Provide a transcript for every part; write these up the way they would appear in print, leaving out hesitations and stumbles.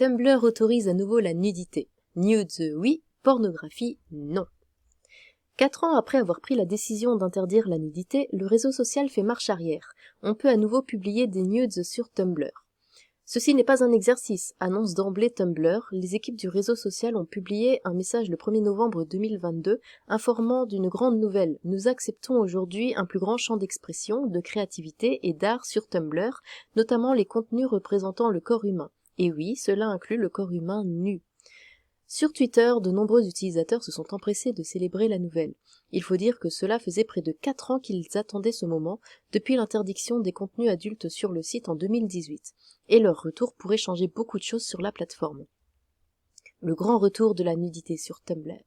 Tumblr autorise à nouveau la nudité. Nudes, oui, pornographie, non. 4 ans après avoir pris la décision d'interdire la nudité, le réseau social fait marche arrière. On peut à nouveau publier des nudes sur Tumblr. Ceci n'est pas un exercice, annonce d'emblée Tumblr. Les équipes du réseau social ont publié un message le 1er novembre 2022 informant d'une grande nouvelle. Nous acceptons aujourd'hui un plus grand champ d'expression, de créativité et d'art sur Tumblr, notamment les contenus représentant le corps humain. Et oui, cela inclut le corps humain nu. Sur Twitter, de nombreux utilisateurs se sont empressés de célébrer la nouvelle. Il faut dire que cela faisait près de 4 ans qu'ils attendaient ce moment, depuis l'interdiction des contenus adultes sur le site en 2018, et leur retour pourrait changer beaucoup de choses sur la plateforme. Le grand retour de la nudité sur Tumblr.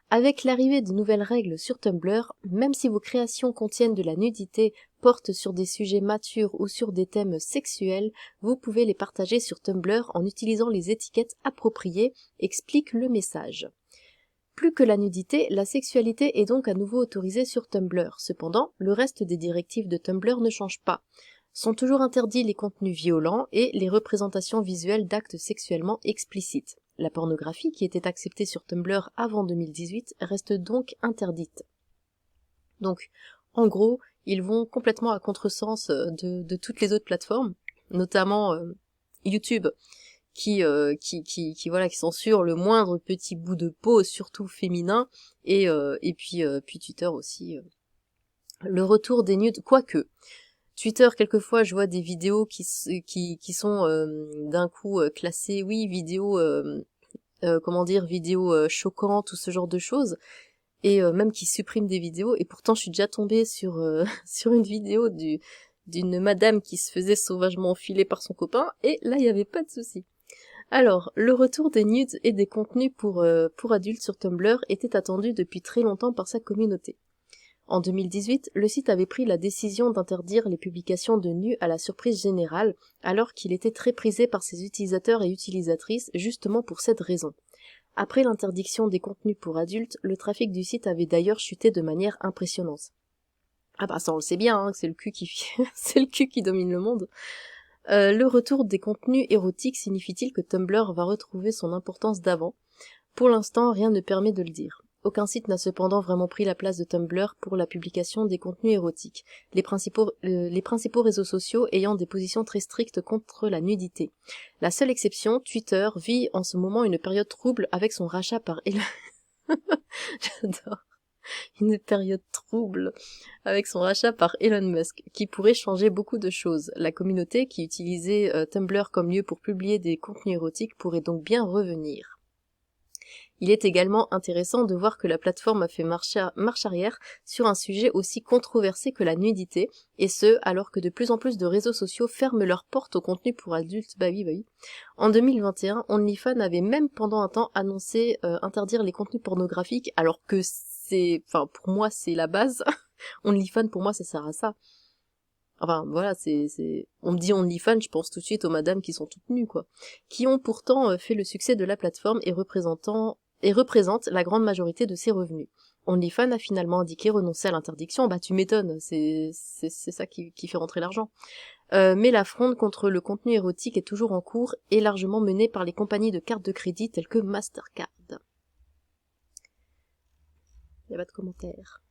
Avec l'arrivée de nouvelles règles sur Tumblr, même si vos créations contiennent de la nudité, portent sur des sujets matures ou sur des thèmes sexuels, vous pouvez les partager sur Tumblr en utilisant les étiquettes appropriées, explique le message. Plus que la nudité, la sexualité est donc à nouveau autorisée sur Tumblr. Cependant, le reste des directives de Tumblr ne change pas. Sont toujours interdits les contenus violents et les représentations visuelles d'actes sexuellement explicites. La pornographie, qui était acceptée sur Tumblr avant 2018, reste donc interdite. Donc, en gros, ils vont complètement à contresens de toutes les autres plateformes, notamment YouTube, qui censure le moindre petit bout de peau, surtout féminin, et puis Twitter aussi. Le retour des nudes, quoique. Twitter, quelquefois, je vois des vidéos qui sont d'un coup classées, oui, vidéos, vidéos choquantes ou ce genre de choses, et même qui suppriment des vidéos, et pourtant je suis déjà tombée sur sur une vidéo d'une madame qui se faisait sauvagement enfiler par son copain, et là il n'y avait pas de souci. Alors, le retour des nudes et des contenus pour adultes sur Tumblr était attendu depuis très longtemps par sa communauté. En 2018, le site avait pris la décision d'interdire les publications de nus à la surprise générale, alors qu'il était très prisé par ses utilisateurs et utilisatrices justement pour cette raison. Après l'interdiction des contenus pour adultes, le trafic du site avait d'ailleurs chuté de manière impressionnante. Ah bah ça on le sait bien, c'est le cul qui c'est le cul qui domine le monde. Le retour des contenus érotiques signifie-t-il que Tumblr va retrouver son importance d'avant ? Pour l'instant, rien ne permet de le dire. Aucun site n'a cependant vraiment pris la place de Tumblr pour la publication des contenus érotiques, les principaux réseaux sociaux ayant des positions très strictes contre la nudité. La seule exception, Twitter, vit en ce moment une période trouble avec son rachat par Elon... J'adore. Une période trouble avec son rachat par Elon Musk, qui pourrait changer beaucoup de choses. La communauté qui utilisait Tumblr comme lieu pour publier des contenus érotiques pourrait donc bien revenir. Il est également intéressant de voir que la plateforme a fait marche arrière sur un sujet aussi controversé que la nudité, et ce, alors que de plus en plus de réseaux sociaux ferment leurs portes au contenu pour adultes. Bah oui. En 2021, OnlyFans avait même pendant un temps annoncé interdire les contenus pornographiques, alors que pour moi, c'est la base. OnlyFans, pour moi, ça sert à ça. Enfin, voilà, on me dit OnlyFans, je pense tout de suite aux madames qui sont toutes nues, quoi. Qui ont pourtant fait le succès de la plateforme et représentent la grande majorité de ses revenus. OnlyFans a finalement indiqué renoncer à l'interdiction. Bah, tu m'étonnes, c'est ça qui fait rentrer l'argent. Mais la fronde contre le contenu érotique est toujours en cours et largement menée par les compagnies de cartes de crédit telles que Mastercard. Y a pas de commentaires.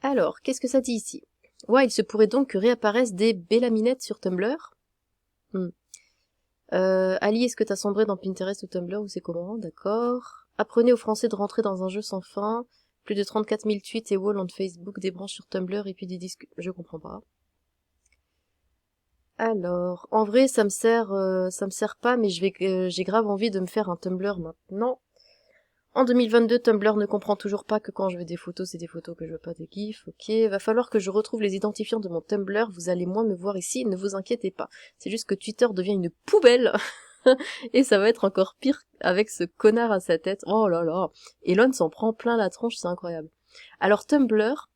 Alors, qu'est-ce que ça dit ici ? Ouais, il se pourrait donc que réapparaissent des bellaminettes sur Tumblr. Ali, est-ce que t'as sombré dans Pinterest ou Tumblr ou c'est comment ? D'accord. Apprenez aux Français de rentrer dans un jeu sans fin. Plus de 34 000 tweets et walls on Facebook, des branches sur Tumblr et puis des disques... Je comprends pas. Alors, en vrai, ça me sert pas, mais j'ai grave envie de me faire un Tumblr maintenant. En 2022, Tumblr ne comprend toujours pas que quand je veux des photos, c'est des photos que je veux pas des gifs. Ok, va falloir que je retrouve les identifiants de mon Tumblr, vous allez moins me voir ici, ne vous inquiétez pas. C'est juste que Twitter devient une poubelle et ça va être encore pire avec ce connard à sa tête. Oh là là, Elon s'en prend plein la tronche, c'est incroyable. Alors Tumblr,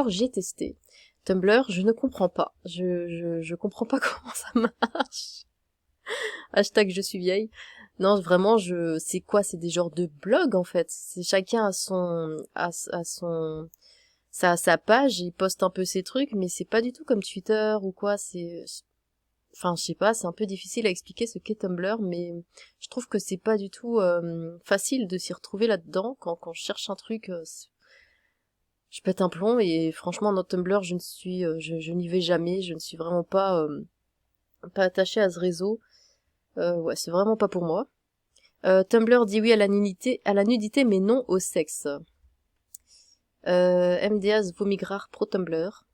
j'ai testé. Tumblr, je ne comprends pas. Je comprends pas comment ça marche. Hashtag je suis vieille. Non, vraiment, c'est quoi? C'est des genres de blogs, en fait. C'est chacun sa page, il poste un peu ses trucs, mais c'est pas du tout comme Twitter ou quoi, enfin, je sais pas, c'est un peu difficile à expliquer ce qu'est Tumblr, mais je trouve que c'est pas du tout facile de s'y retrouver là-dedans. Quand je cherche un truc, je pète un plomb, et franchement, dans Tumblr, je n'y vais jamais, je ne suis vraiment pas attachée à ce réseau. Ouais, c'est vraiment pas pour moi. Tumblr dit oui à la nudité, mais non au sexe. MDAS vomigrar pro Tumblr.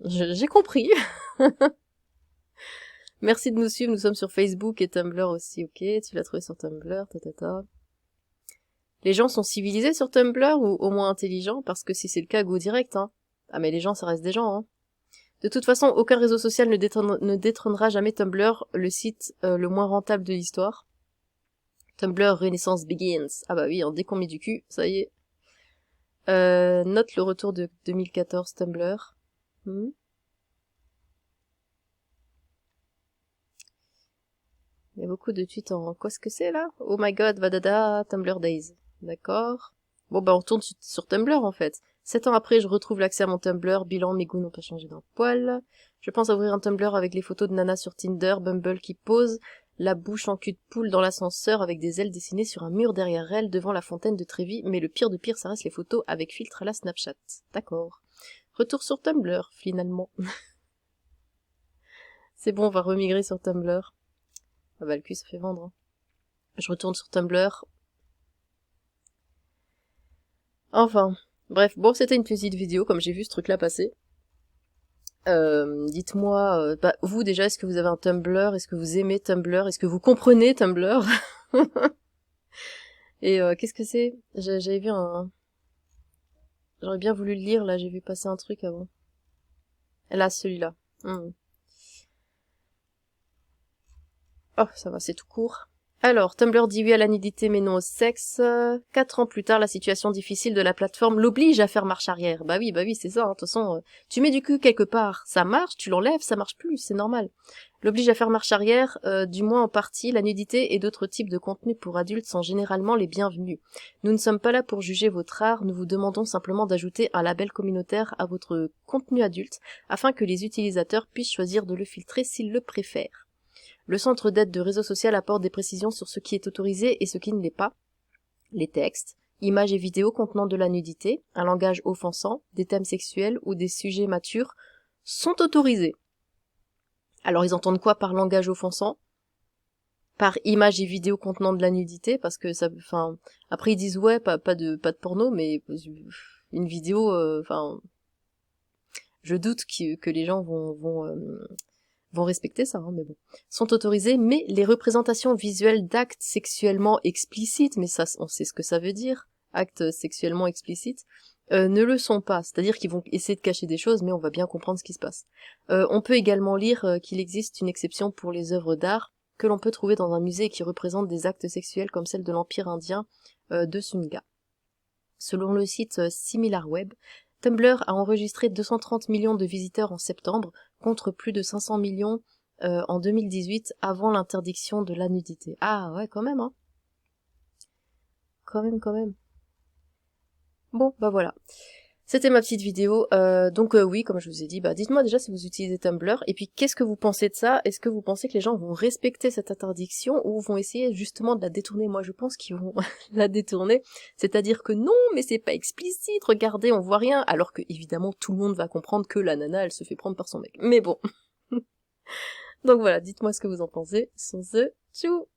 J'ai compris. Merci de nous suivre, nous sommes sur Facebook et Tumblr aussi, ok, tu l'as trouvé sur Tumblr, ta. Les gens sont civilisés sur Tumblr ou au moins intelligents, parce que si c'est le cas, go direct, hein. Ah mais les gens, ça reste des gens, hein. De toute façon, aucun réseau social ne détrônera jamais Tumblr, le site le moins rentable de l'histoire. Tumblr Renaissance begins. Ah bah oui, dès qu'on met du cul, ça y est. Note le retour de 2014 Tumblr. Il y a beaucoup de tweets en... Quoi ce que c'est là? Oh my god, vadada, Tumblr Days. D'accord. Bon bah on retourne sur Tumblr en fait. 7 ans après, je retrouve l'accès à mon Tumblr. Bilan, mes goûts n'ont pas changé d'un poil. Je pense à ouvrir un Tumblr avec les photos de Nana sur Tinder, Bumble qui pose, la bouche en cul de poule dans l'ascenseur avec des ailes dessinées sur un mur derrière elle devant la fontaine de Trévis, mais le pire de pire, ça reste les photos avec filtre à la Snapchat. D'accord. Retour sur Tumblr, finalement. C'est bon, on va remigrer sur Tumblr. Ah bah le cul, ça fait vendre. Hein. Je retourne sur Tumblr. Enfin, bref, bon, c'était une petite vidéo, comme j'ai vu ce truc-là passer. Dites-moi, bah, vous déjà, est-ce que vous avez un Tumblr? Est-ce que vous aimez Tumblr? Est-ce que vous comprenez Tumblr? Et qu'est-ce que c'est? J'avais vu un... J'aurais bien voulu le lire, là, j'ai vu passer un truc avant. Là, celui-là. Oh, ça va, c'est tout court. Alors, Tumblr dit oui à la nudité mais non au sexe. 4 ans plus tard, la situation difficile de la plateforme l'oblige à faire marche arrière. Bah oui, c'est ça. De toute façon, tu mets du cul quelque part, ça marche, tu l'enlèves, ça marche plus, c'est normal. L'oblige à faire marche arrière, du moins en partie, la nudité et d'autres types de contenus pour adultes sont généralement les bienvenus. Nous ne sommes pas là pour juger votre art, nous vous demandons simplement d'ajouter un label communautaire à votre contenu adulte, afin que les utilisateurs puissent choisir de le filtrer s'ils le préfèrent. Le centre d'aide de réseau social apporte des précisions sur ce qui est autorisé et ce qui ne l'est pas. Les textes, images et vidéos contenant de la nudité, un langage offensant, des thèmes sexuels ou des sujets matures sont autorisés. Alors ils entendent quoi par langage offensant? Par images et vidéos contenant de la nudité, parce que ça, enfin, après ils disent ouais, pas de porno, mais une vidéo, je doute que les gens vont respecter ça, hein, mais bon, sont autorisés, mais les représentations visuelles d'actes sexuellement explicites, mais ça, on sait ce que ça veut dire, actes sexuellement explicites, ne le sont pas. C'est-à-dire qu'ils vont essayer de cacher des choses, mais on va bien comprendre ce qui se passe. On peut également lire qu'il existe une exception pour les œuvres d'art que l'on peut trouver dans un musée qui représentent des actes sexuels comme celle de l'Empire indien de Sunga. Selon le site SimilarWeb, Tumblr a enregistré 230 millions de visiteurs en septembre, contre plus de 500 millions en 2018, avant l'interdiction de la nudité. Ah ouais, quand même, hein. Quand même. Bon, bah voilà. C'était ma petite vidéo. Donc oui, comme je vous ai dit, bah dites-moi déjà si vous utilisez Tumblr, et puis qu'est-ce que vous pensez de ça? Est-ce que vous pensez que les gens vont respecter cette interdiction ou vont essayer justement de la détourner? Moi je pense qu'ils vont la détourner, c'est-à-dire que non, mais c'est pas explicite, regardez, on voit rien, alors que évidemment tout le monde va comprendre que la nana elle se fait prendre par son mec. Mais bon. Donc voilà, dites-moi ce que vous en pensez. Sur ce, tchou!